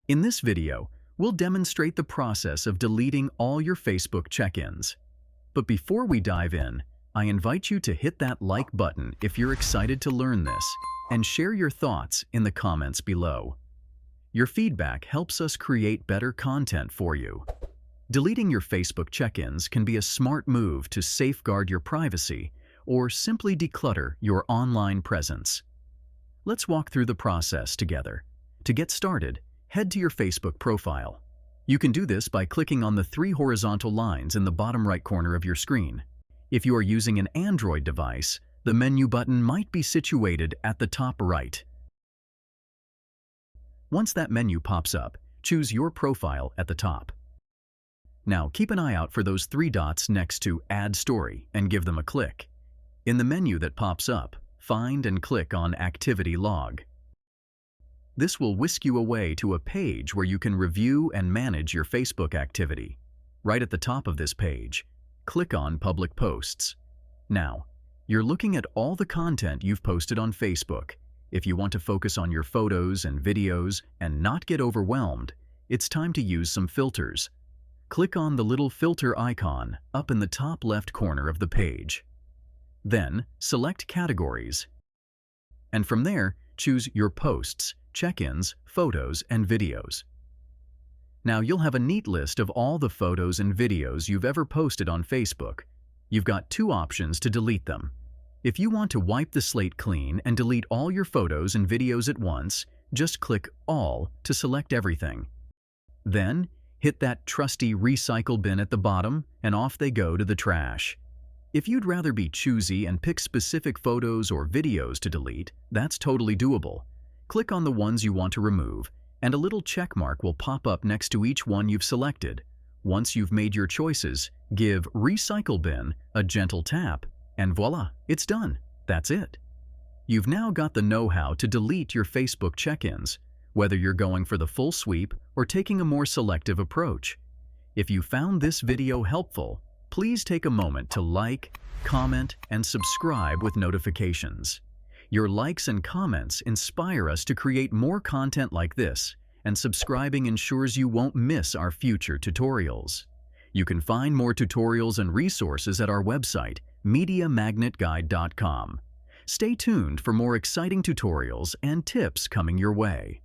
In this video, we'll demonstrate the process of deleting all your Facebook check-ins. But before we dive in, I invite you to hit that like button if you're excited to learn this, and share your thoughts in the comments below. Your feedback helps us create better content for you. Deleting your Facebook check-ins can be a smart move to safeguard your privacy or simply declutter your online presence. Let's walk through the process together. To get started, head to your Facebook profile. You can do this by clicking on the three horizontal lines in the bottom right corner of your screen. If you are using an Android device, the menu button might be situated at the top right. Once that menu pops up, choose your profile at the top. Now keep an eye out for those three dots next to Add Story and give them a click. In the menu that pops up, find and click on Activity Log. This will whisk you away to a page where you can review and manage your Facebook activity. Right at the top of this page, click on Public Posts. Now, you're looking at all the content you've posted on Facebook. If you want to focus on your photos and videos and not get overwhelmed, it's time to use some filters. Click on the little filter icon up in the top left corner of the page. Then, select Categories. And from there, choose your posts, check-ins, photos, and videos. Now you'll have a neat list of all the photos and videos you've ever posted on Facebook. You've got two options to delete them. If you want to wipe the slate clean and delete all your photos and videos at once, just click All to select everything. Then, hit that trusty recycle bin at the bottom and off they go to the trash. If you'd rather be choosy and pick specific photos or videos to delete, that's totally doable. Click on the ones you want to remove, and a little check mark will pop up next to each one you've selected. Once you've made your choices, give Recycle Bin a gentle tap, and voila, it's done. That's it. You've now got the know-how to delete your Facebook check-ins, whether you're going for the full sweep or taking a more selective approach. If you found this video helpful, please take a moment to like, comment, and subscribe with notifications. Your likes and comments inspire us to create more content like this, and subscribing ensures you won't miss our future tutorials. You can find more tutorials and resources at our website, MediaMagnetGuide.com. Stay tuned for more exciting tutorials and tips coming your way.